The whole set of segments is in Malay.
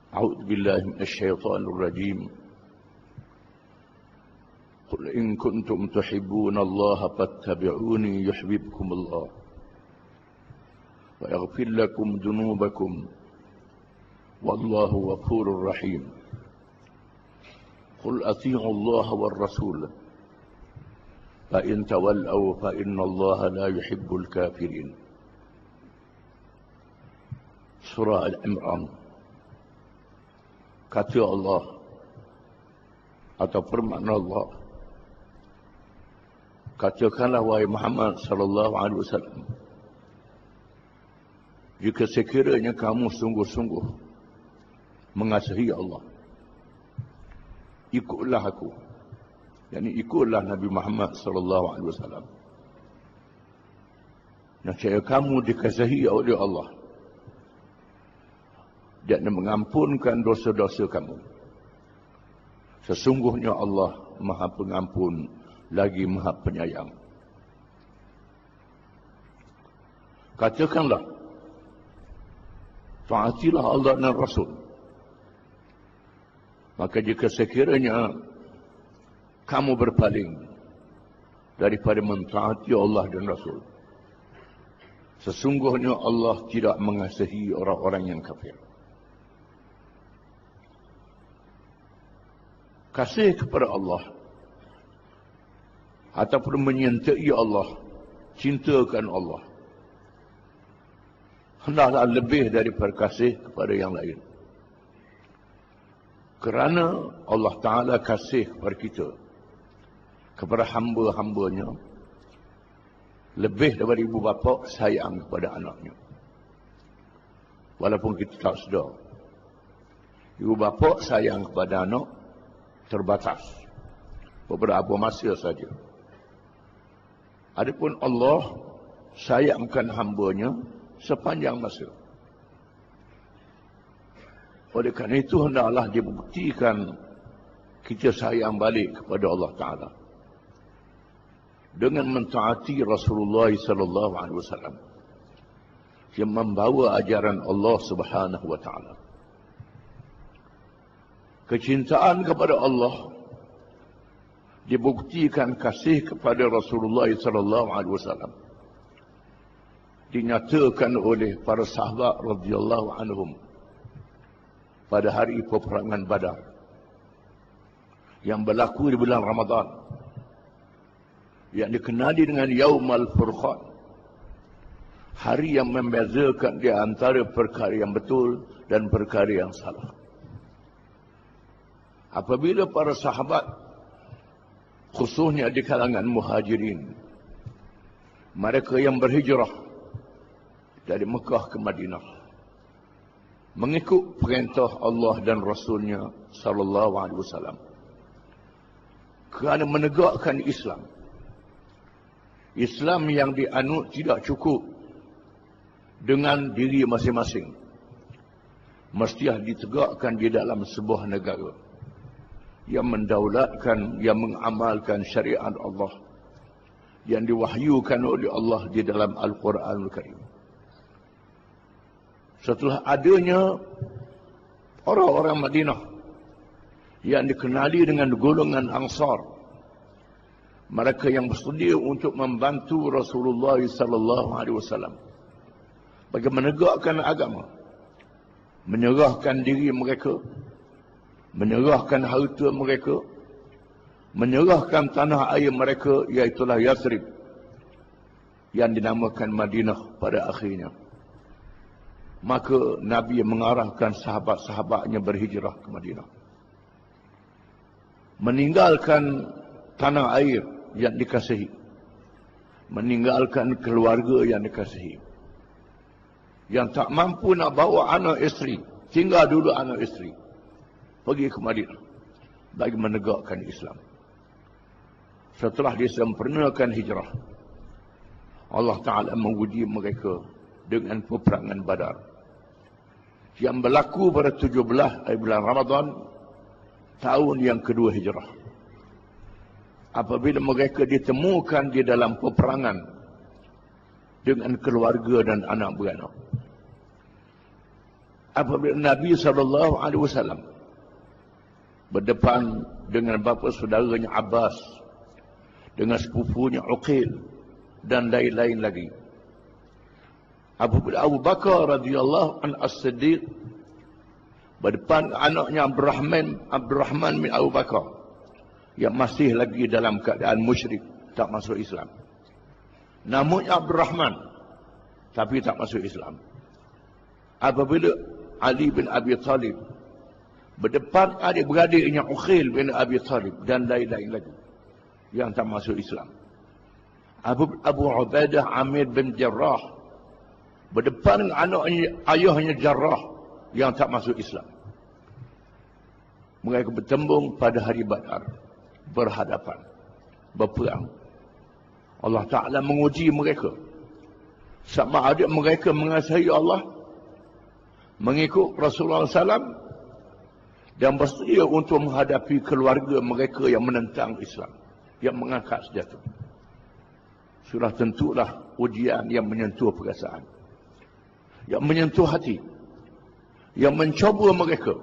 أعوذ بالله من الشيطان الرجيم. قل إن كنتم تحبون الله فاتبعوني يحببكم الله ويغفر لكم ذنوبكم والله غفور رحيم. قل أطيعوا الله والرسول فإن تولوا فإن الله لا يحب الكافرين. Surah Al-Imran. Kata Allah atau firman Allah, katakanlah wahai Muhammad sallallahu alaihi wasallam, jika sekiranya kamu sungguh-sungguh mengasihi Allah, ikutlah aku, yakni ikutlah Nabi Muhammad sallallahu alaihi wasallam. Nescaya kamu dikasihi oleh Allah dan mengampunkan dosa-dosa kamu. Sesungguhnya Allah Maha Pengampun lagi Maha Penyayang. Katakanlah, taatilah Allah dan Rasul. Maka jika sekiranya kamu berpaling daripada mentaati Allah dan Rasul, sesungguhnya Allah tidak mengasihi orang-orang yang kafir. Kasih kepada Allah ataupun menyertai Allah, cintakan Allah, hendaklah lebih daripada kasih kepada yang lain. Kerana Allah Ta'ala kasih kepada kita, kepada hamba-hambanya, lebih daripada ibu bapa sayang kepada anaknya. Walaupun kita tak sedar, ibu bapa sayang kepada anak terbatas beberapa masa saja. Adapun Allah sayangkan hambanya sepanjang masa. Oleh kerana itu hendaklah dibuktikan kita sayang balik kepada Allah Ta'ala dengan mentaati Rasulullah sallallahu alaihi wasallam yang membawa ajaran Allah Subhanahu wa Ta'ala. Kecintaan kepada Allah dibuktikan kasih kepada Rasulullah sallallahu alaihi wasallam dinyatakan oleh para sahabat radhiyallahu anhum pada hari peperangan Badar yang berlaku di bulan Ramadan, yang dikenali dengan Yaumul Furqan, hari yang membezakan di antara perkara yang betul dan perkara yang salah. Apabila para sahabat, khususnya di kalangan muhajirin, mereka yang berhijrah dari Mekah ke Madinah, mengikut perintah Allah dan Rasulnya sallallahu alaihi wasallam, kerana menegakkan Islam. Islam yang dianut tidak cukup dengan diri masing-masing, mesti ditegakkan di dalam sebuah negara yang mendaulatkan, yang mengamalkan syariat Allah yang diwahyukan oleh Allah di dalam Al-Quranul Karim. Setelah adanya orang-orang Madinah yang dikenali dengan golongan Ansar, mereka yang bersedia untuk membantu Rasulullah sallallahu alaihi wasallam bagi menegakkan agama, menyerahkan diri mereka, menyerahkan harta mereka, menyerahkan tanah air mereka, iaitulah Yathrib yang dinamakan Madinah pada akhirnya. Maka Nabi mengarahkan sahabat-sahabatnya berhijrah ke Madinah, meninggalkan tanah air yang dikasihi, meninggalkan keluarga yang dikasihi, yang tak mampu nak bawa anak isteri, tinggal dulu anak isteri, pergi ke Madinah bagi menegakkan Islam. Setelah disempurnakan hijrah, Allah Ta'ala menguji mereka dengan peperangan Badar yang berlaku pada 17 bulan Ramadan tahun yang kedua hijrah. Apabila mereka ditemukan di dalam peperangan dengan keluarga dan anak beranak, apabila Nabi SAW berdepan dengan bapa saudaranya Abbas, dengan sepupunya Uqil dan lain-lain lagi. Apabila Abu Bakar radhiyallahu an as-Siddiq berdepan anaknya Abdurrahman bin Abu Bakar yang masih lagi dalam keadaan musyrik, tak masuk Islam. Namanya Abdurrahman tapi tak masuk Islam. Apabila Ali bin Abi Talib berdepan adik-beradiknya Uqil bin Abi Talib dan lain-lain lagi yang tak masuk Islam. Abu Ubaidah Amir bin Jarrah berdepan dengan anaknya, ayahnya Jarrah yang tak masuk Islam. Mereka bertembung pada hari Badar, berhadapan, berperang. Allah Ta'ala menguji mereka. Sama ada mereka mengasihi Allah, mengikut Rasulullah SAW, dan bersedia untuk menghadapi keluarga mereka yang menentang Islam, yang mengangkat senjata. Sudah tentulah ujian yang menyentuh perasaan, yang menyentuh hati, yang mencoba mereka.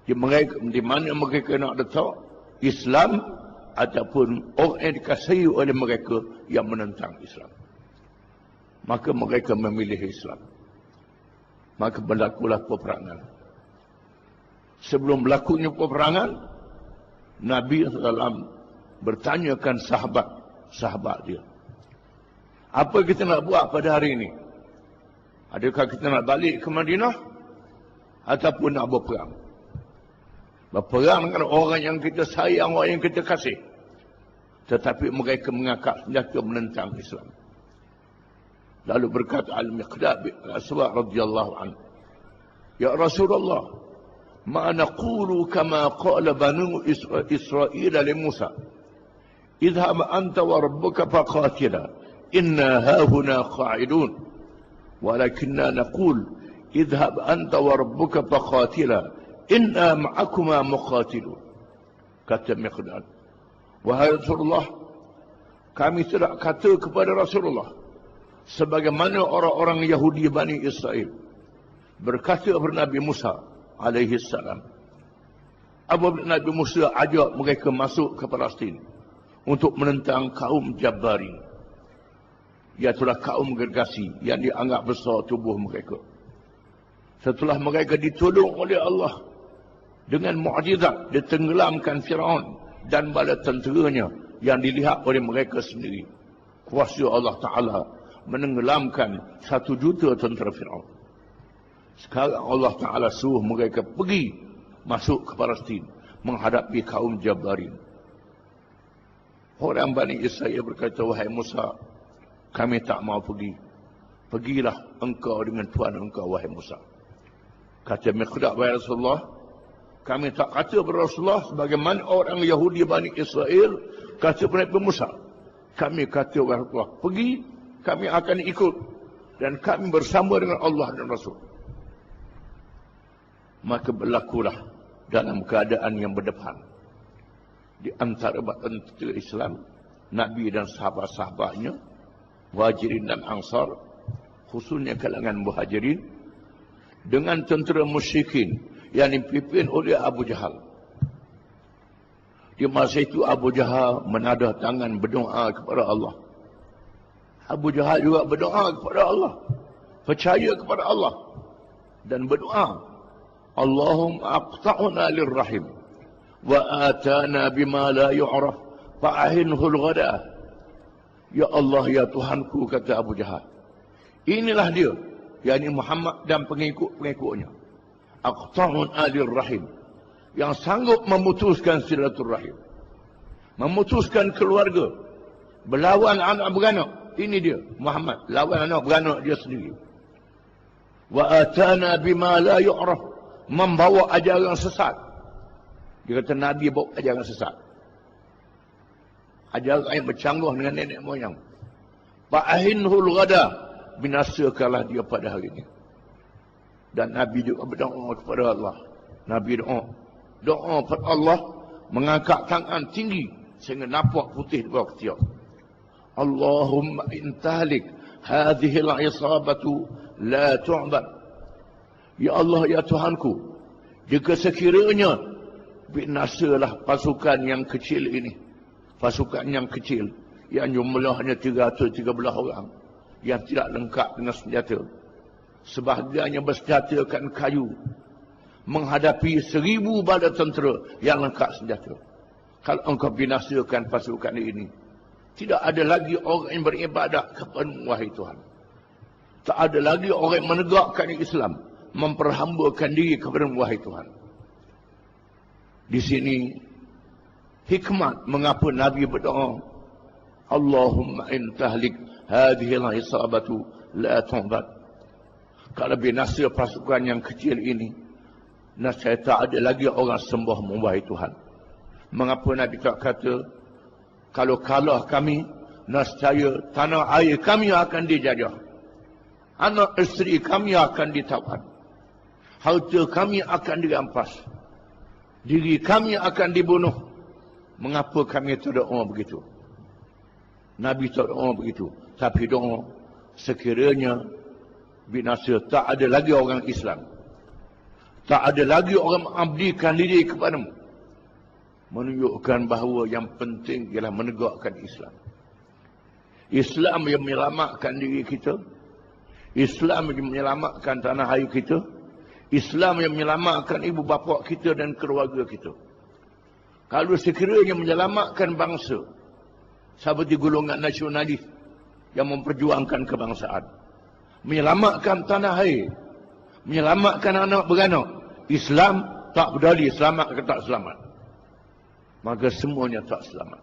Di mana mereka nak letak Islam ataupun orang yang dikasihi oleh mereka yang menentang Islam. Maka mereka memilih Islam. Maka berlakulah peperangan. Sebelum berlakunya peperangan, Nabi SAW bertanyakan sahabat dia, apa kita nak buat pada hari ini? Adakah kita nak balik ke Madinah ataupun nak berperang? Berperang dengan orang yang kita sayang, orang yang kita kasih, tetapi mereka mengangkat senjata menentang Islam. Lalu berkata Al-Miqdad bin Aswad radhiyallahu anhu, ya Rasulullah, ma naqulu kama qala banu Israil li Musa, idhhab anta wa rabbuka faqatila inna hahuna qa'idun, walakinna naqul idhhab anta wa rabbuka faqatila inna ma'akuma muqatilun. Kata Miqdad, wahai Rasulullah, kami tidak kata kepada Rasulullah sebagaimana orang-orang Yahudi Bani Israel berkata kepada Nabi Musa alaihi salam. Apabila Nabi Musa ajak mereka masuk ke Palestin untuk menentang kaum Jabari, iaitulah kaum gergasi yang dianggap besar tubuh mereka. Setelah mereka ditolong oleh Allah dengan mukjizat, ditenggelamkan Firaun dan bala tenteranya yang dilihat oleh mereka sendiri. Kuasa Allah Ta'ala menenggelamkan 1 juta tentera Firaun. Sekarang Allah Ta'ala suruh mereka pergi masuk ke Palestin menghadapi kaum Jabarin. Orang Bani Israel berkata, wahai Musa, kami tak mau pergi. Pergilah engkau dengan Tuhan engkau, wahai Musa. Kata Miqdad, wahai Rasulullah, kami tak kata kepada Rasulullah sebagaimana orang Yahudi Bani Israel kata kepada Nabi Musa. Kami kata kepada Rasulullah, pergi, kami akan ikut, dan kami bersama dengan Allah dan Rasul. Maka berlakulah dalam keadaan yang berdepan di antara tentera Islam, Nabi dan sahabat-sahabatnya, Muhajirin dan Ansar, khususnya kalangan Muhajirin, dengan tentera musyrikin yang dipimpin oleh Abu Jahal. Di masa itu Abu Jahal menadah tangan berdoa kepada Allah. Abu Jahal juga berdoa kepada Allah, percaya kepada Allah, dan berdoa, Allahumma aqta'na lirrahim wa atana bima la yu'raf fa'ahinhul ghada. Ya Allah, ya Tuhanku, kata Abu Jahal, inilah dia, yakni Muhammad dan pengikut-pengikutnya, aqta'un alir rahim, yang sanggup memutuskan silaturahim, memutuskan keluarga, berlawan anak beranak. Ini dia Muhammad, lawan anak beranak dia sendiri. Wa atana bima la yu'raf, membawa ajaran sesat. Dia kata Nabi bawa ajaran sesat, ajaran yang bercanggah dengan nenek moyang. Fa'ahinhul ghada, binasakanlah dia pada hari ini. Dan Nabi juga berdoa kepada Allah. Nabi doa kepada Allah, mengangkat tangan tinggi sehingga nampak putih di bawah ketiak. Allahumma intahlik hadhihi al-isabatu la tu'bad. Ya Allah, ya Tuhanku, jika sekiranya binasalah pasukan yang kecil ini, pasukan yang kecil, yang jumlahnya 313 orang, yang tidak lengkap dengan senjata, sebahagiannya bersenjatakan kayu, menghadapi 1000 bala tentera yang lengkap senjata. Kalau engkau binasakan pasukan ini, tidak ada lagi orang yang beribadat kepada-Mu, wahai Tuhan. Tak ada lagi orang yang menegakkan Islam, memperhambakan diri kepada-Mu, wahai Tuhan. Di sini hikmat mengapa Nabi berdoa, Allahumma in tahlik hadhihi al-isabatu la tu'bad. Kalau binasa pasukan yang kecil ini, nascaya tak ada lagi orang sembah-Mu, wahai Tuhan. Mengapa Nabi tak kata, kalau kalah kami, nascaya tanah air kami akan dijajah, anak isteri kami akan ditawan, harta kami akan dirampas, diri kami akan dibunuh. Mengapa kami tak doa begitu? Nabi tak doa begitu, tapi doa sekiranya binasa, tak ada lagi orang Islam, tak ada lagi orang mengabdikan diri kepada-Mu, menunjukkan bahawa yang penting ialah menegakkan Islam. Islam yang menyelamatkan diri kita, Islam yang menyelamatkan tanah air kita, Islam yang menyelamatkan ibu bapa kita dan keluarga kita. Kalau sekiranya menyelamatkan bangsa seperti golongan nasionalis yang memperjuangkan kebangsaan, menyelamatkan tanah air, menyelamatkan anak beranak, Islam tak peduli selamat ke tak selamat, maka semuanya tak selamat.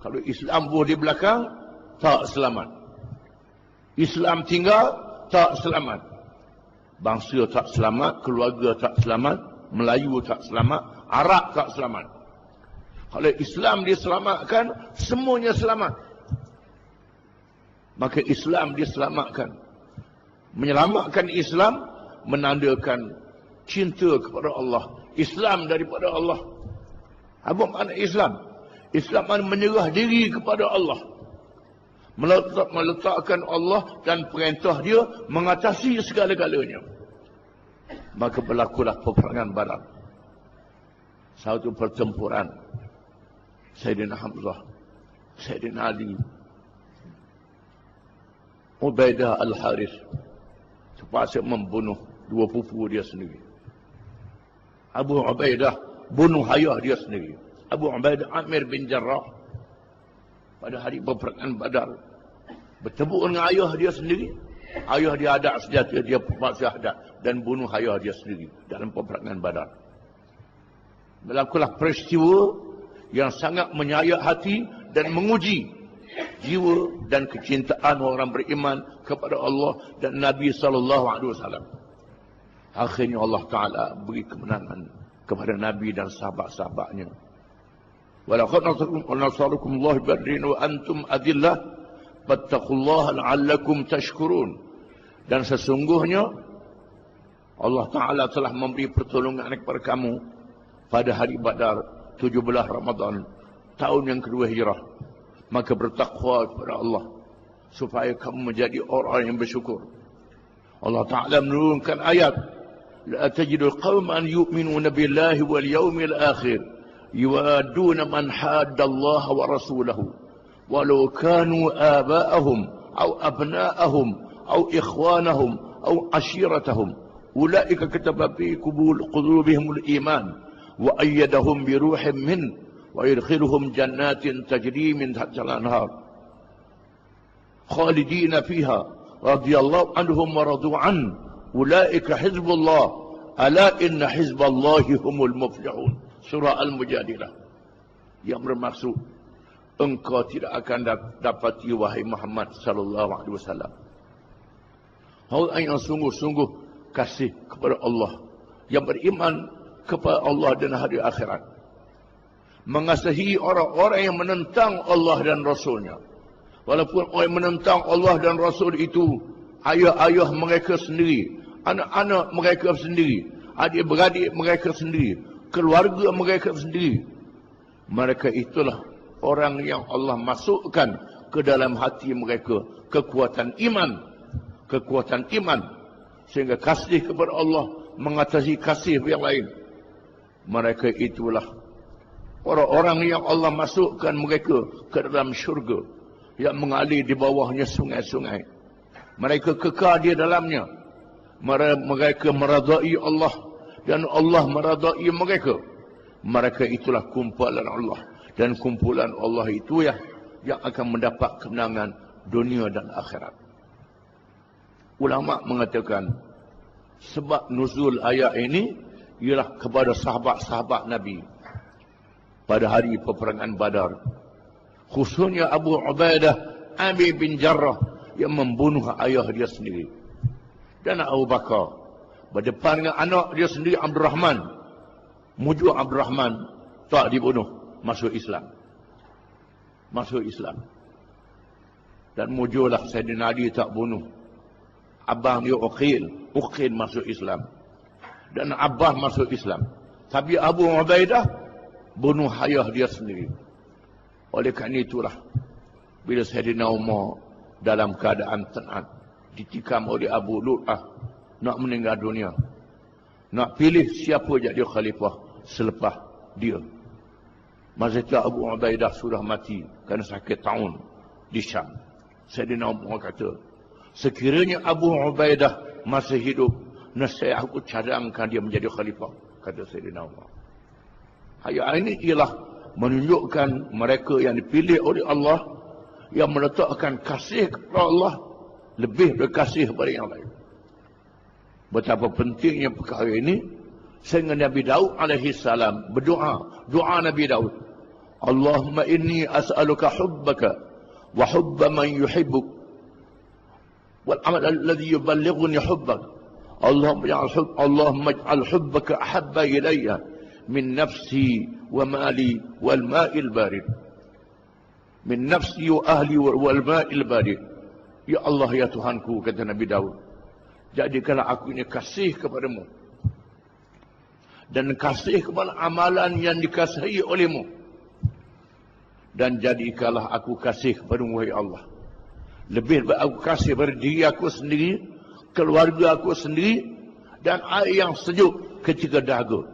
Kalau Islam buah di belakang, tak selamat. Islam tinggal, tak selamat. Bangsa tak selamat, keluarga tak selamat, Melayu tak selamat, Arab tak selamat. Kalau Islam diselamatkan, semuanya selamat. Maka Islam diselamatkan. Menyelamatkan Islam menandakan cinta kepada Allah. Islam daripada Allah. Apa makna Islam? Islam makna menyerah diri kepada Allah, meletakkan Allah dan perintah Dia mengatasi segala-galanya. Maka berlakulah peperangan Badar, satu pertempuran. Sayyidina Hamzah, Sayyidina Ali, Ubaidah Al-Harith terpaksa membunuh 2 pupu dia sendiri. Abu Ubaidah bunuh ayah dia sendiri, Abu Ubaidah Amir bin Jarrah, pada hari peperangan Badar, bertemu dengan ayah dia sendiri. Ayah dia ada senjata, dia terpaksa hadap dan bunuh ayah dia sendiri dalam peperangan Badar. Berlakulah peristiwa yang sangat menyayak hati dan menguji jiwa dan kecintaan orang beriman kepada Allah dan Nabi SAW. Akhirnya Allah Ta'ala beri kemenangan kepada Nabi dan sahabat-sahabatnya. Walaqad nasarakum Allah badrin wa antum adillah fattaqullaha la'allakum tashkurun. Dan sesungguhnya Allah Ta'ala telah memberi pertolongan kepada kamu pada hari Badar 17 Ramadan tahun yang kedua Hijrah. Maka bertakwa kepada Allah supaya kamu menjadi orang yang bersyukur. Allah Ta'ala menurunkan ayat, la tajidu qauman yu'minuna billahi wal yawmil akhir yuwaduna man hadda Allah wa rasulahu walau kanu aba'ahum aw abna'ahum aw ikhwanahum aw ashiratahum ulaika kataba fi qulubihimul iman wa ayyadahum bi ruhin min wa yadkhiluhum jannatin tajri min tahtiha al-anhar khalidina fiha radhiyallahu anhum wa radu an ulaika hizbullah ala inna hizballahi humul muflihun. Surah Al-Mujadilah, yang bermaksud engkau tidak akan dapati wahai Muhammad sallallahu alaihi wasallam orang yang sungguh-sungguh kasih kepada Allah, yang beriman kepada Allah dan hari akhirat, mengasihi orang-orang yang menentang Allah dan Rasulnya. Walaupun orang yang menentang Allah dan Rasul itu ayah-ayah mereka sendiri, anak-anak mereka sendiri, adik-beradik mereka sendiri, keluarga mereka sendiri, mereka itulah orang yang Allah masukkan ke dalam hati mereka kekuatan iman Sehingga kasih kepada Allah mengatasi kasih yang lain. Mereka itulah orang-orang yang Allah masukkan mereka ke dalam syurga, yang mengalir di bawahnya sungai-sungai. Mereka kekal di dalamnya. Mereka meradai Allah dan Allah meradai mereka. Mereka itulah kumpulan Allah. Dan kumpulan Allah itu yang akan mendapat kemenangan dunia dan akhirat. Ulama mengatakan sebab nuzul ayat ini ialah kepada sahabat-sahabat Nabi pada hari peperangan Badar. Khususnya Abu Ubaidah Amir bin Jarrah yang membunuh ayah dia sendiri. Dan Abu Bakar berdepan dengan anak dia sendiri Abdurrahman. Mujuk Abdurrahman tak dibunuh, masuk Islam. Masuk Islam. Dan mujurlah Sayyidina Ali tak bunuh. Abang dia Uqil masuk Islam. Dan Abbas masuk Islam. Tapi Abu Ubaidah bunuh ayah dia sendiri. Oleh kerana itulah bila Sayyidina Umar dalam keadaan tenang ditikam oleh Abu Lu'ah nak meninggal dunia, nak pilih siapa jadi khalifah selepas dia. Masa itu Abu Ubaidah sudah mati kerana sakit taun di Syam. Sayyidina Umar kata, sekiranya Abu Ubaidah masih hidup, nescaya aku cadangkan dia menjadi khalifah, kata Sayyidina Umar. Ayat ini ialah menunjukkan mereka yang dipilih oleh Allah, yang meletakkan kasih kepada Allah lebih berkasih kepada yang lain. Betapa pentingnya perkara ini, sehingga Nabi Daud alaihi salam berdoa, doa Nabi Daud, Allahumma inni as'aluka hubbaka wa hubba man yuhibbuk wal amal alladhi yuballighuni hubbak. Allahumma ij'al hubbaka ahabba ilayya min nafsi wa mali wal ma'il barid. Min nafsi wa ahli wal ma'il barid. Ya Allah, ya Tuhanku, kata Nabi Daud, jadikanlah aku ini kasih kepadamu dan kasih kepada amalan yang dikasihi olehmu, dan jadikanlah aku kasih kepadamu, wahai Allah, lebih baik aku kasih pada diri aku sendiri, keluarga aku sendiri, dan air yang sejuk ketika dahaga.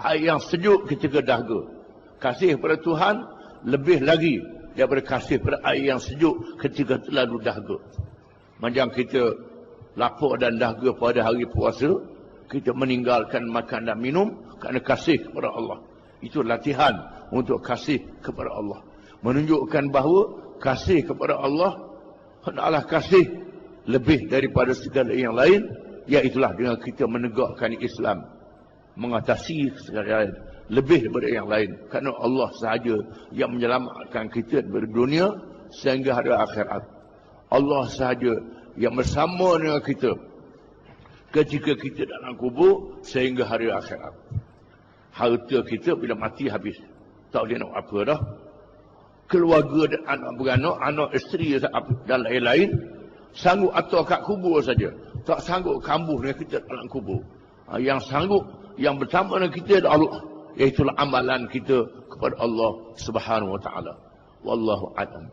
Air yang sejuk ketika dahaga. Kasih kepada Tuhan lebih lagi daripada kasih pada air yang sejuk ketika terlalu dahaga. Macam kita lapar dan dahaga pada hari puasa, kita meninggalkan makan dan minum kerana kasih kepada Allah. Itu latihan untuk kasih kepada Allah. Menunjukkan bahawa kasih kepada Allah adalah kasih lebih daripada segala yang lain, iaitulah dengan kita menegakkan Islam, mengatasi segala lain, lebih daripada yang lain. Kerana Allah sahaja yang menyelamatkan kita dari dunia sehingga hari akhirat. Allah sahaja yang bersama dengan kita ketika kita dalam kubur sehingga hari akhirat. Harta kita bila mati habis, tak boleh nak apa dah. Keluarga dan anak beranak, anak isteri dan lain-lain, sanggup atau kat kubur saja, tak sanggup kambuh dengan kita dalam kubur. Yang sanggup, yang bersama dengan kita adalah Allah, iaitulah amalan kita kepada Allah Subhanahu wa taala. Wallahu a'lam.